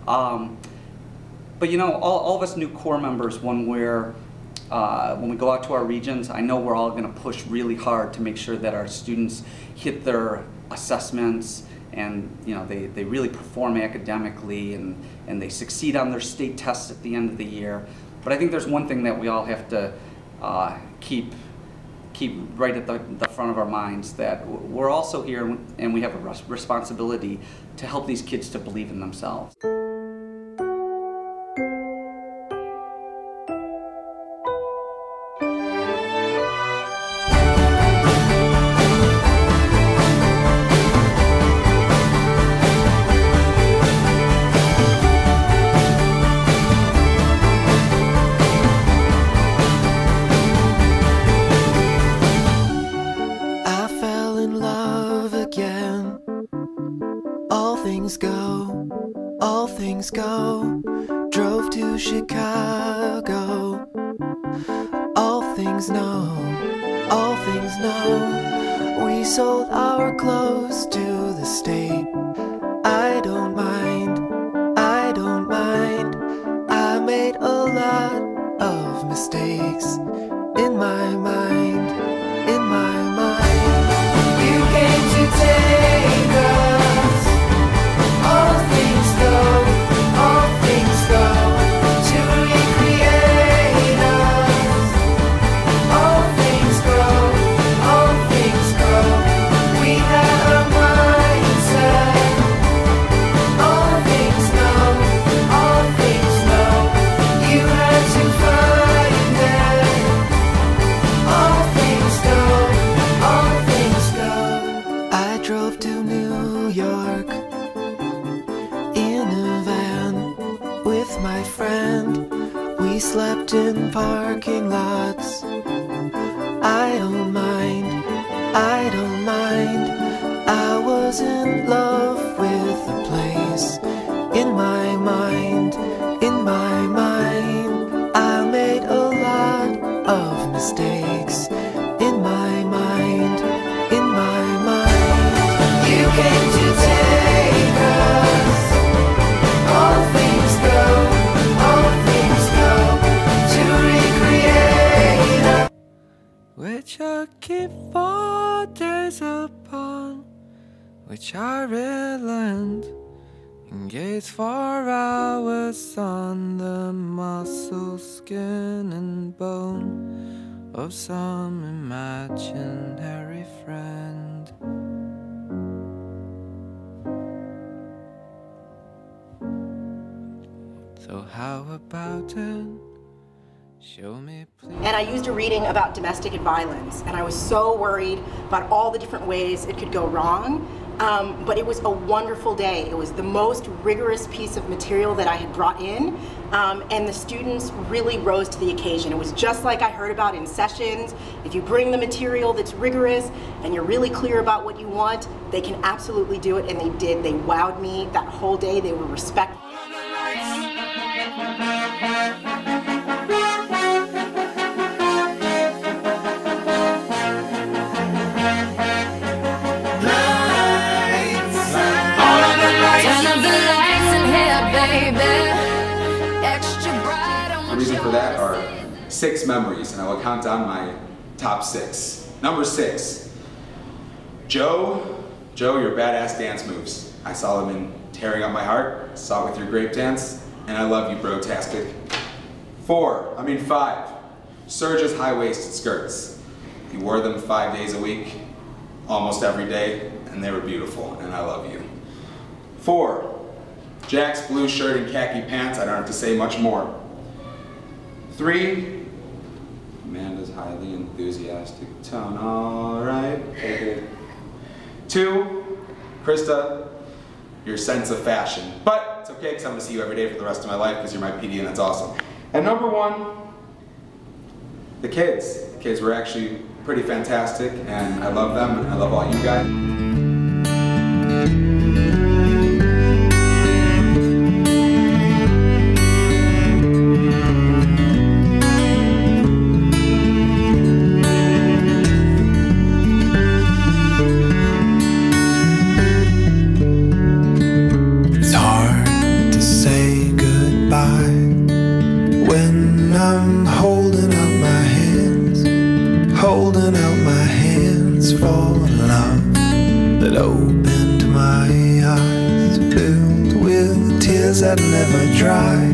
But you know, all of us new Corps members, when we go out to our regions, I know we're all going to push really hard to make sure that our students hit their assessments and you know they really perform academically and they succeed on their state tests at the end of the year. But I think there's one thing that we all have to keep right at the front of our minds, that we're also here and we have a responsibility to help these kids to believe in themselves. All things go, drove to Chicago. All things know, we sold our clothes to the state. I don't mind, I made a lot of mistakes in my mind, You came to take us. All things go to recreate us. All things go, we had a mindset. All things know, you had to find it. All things go, I drove to New York in a van with my friend. We slept in parking lots. I don't mind, I was in love with the place. In my mind, I made a lot of mistakes. In my mind, you came to take us. All things go to recreate us. Which I keep 4 days upon, which I relent, engage for hours on the muscle, skin and bone of some imaginary friend. So how about it? Show me, please. And I used a reading about domestic violence, and I was so worried about all the different ways it could go wrong. But it was a wonderful day. It was the most rigorous piece of material that I had brought in, and the students really rose to the occasion. It was just like I heard about in sessions. If you bring the material that's rigorous and you're really clear about what you want, they can absolutely do it, and they did. They wowed me that whole day. They were respectful. The reason for that are 6 memories, and I will count down my top 6. Number 6, Joe, your badass dance moves. I saw them in Tearing Up My Heart, saw it with your grape dance, and I love you, bro-tastic. 5, Serge's high-waisted skirts. He wore them 5 days a week, almost every day, and they were beautiful, and I love you. 4, Jack's blue shirt and khaki pants. I don't have to say much more. 3, Amanda's highly enthusiastic tone. All right, take it. 2, Krista, your sense of fashion. But it's okay, because I'm going to see you every day for the rest of my life, because you're my PD and that's awesome. And number 1, the kids. The kids were actually pretty fantastic, and I love them, and I love all you guys. It's hard to say tears that never dry.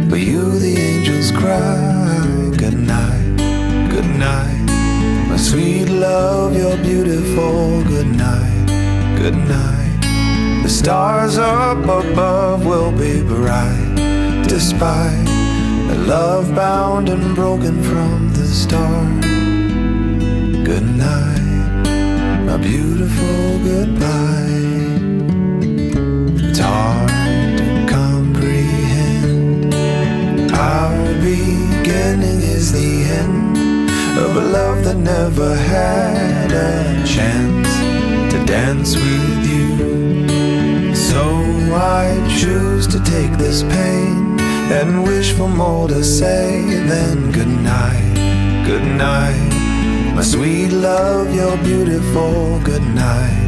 For you the angels cry. Good night, good night, my sweet love, you're beautiful. Good night, good night. The stars up above will be bright, despite a love bound and broken from the start. Good night, my beautiful goodbye. It's hard to comprehend. Our beginning is the end of a love that never had a chance to dance with you. So I choose to take this pain and wish for more to say than good night, good night. My sweet love, you're beautiful. Good night,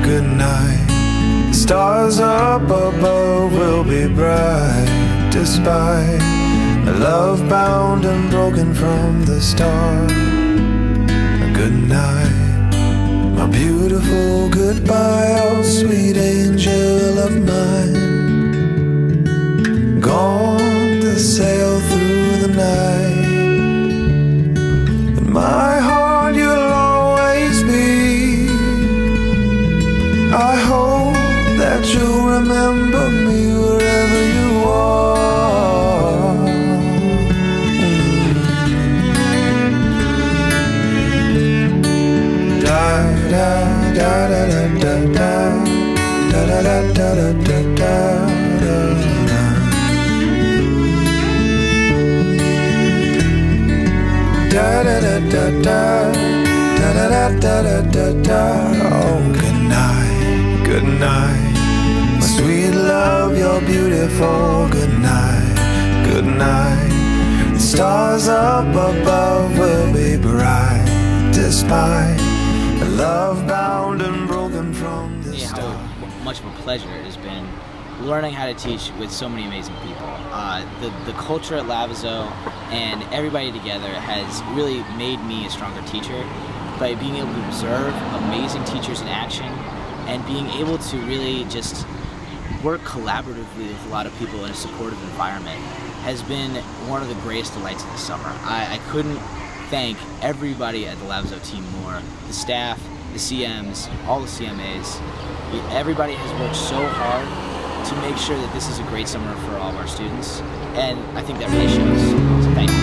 good night. The stars up above will be bright, despite a love bound and broken from the start. Good night, my beautiful goodbye, oh sweet angel of mine. Gone to sail through the night. In my heart you'll always be. I hope that you'll remember me wherever you are. Da da da da da da da da da da da da. Da da da da da da da da da da da. Oh, good night, good night, my sweet love, you're beautiful. Good night, good night. The stars up above will be bright, despite a love bound and broken from the start. How much of a pleasure it has been learning how to teach with so many amazing people. The culture at Lavizo and everybody together has really made me a stronger teacher by being able to observe amazing teachers in action and being able to really just work collaboratively with a lot of people in a supportive environment has been one of the greatest delights of the summer. I couldn't thank everybody at the Lavizo team more. The staff, the CMs, all the CMAs, everybody has worked so hard to make sure that this is a great summer for all of our students, and I think that really shows. So thank you.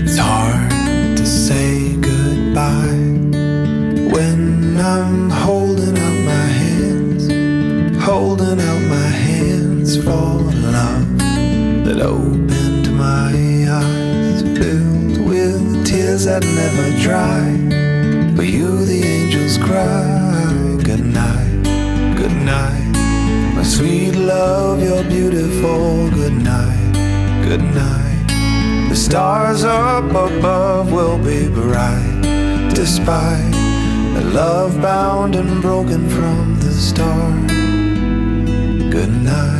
It's hard to say goodbye when I'm holding out my hands for love that opened my eyes, filled with tears that never dry. For you the angels cry. Good night, good night, my sweet love, you're beautiful. Good night, good night. The stars up above will be bright, despite a love bound and broken from the start. Good night.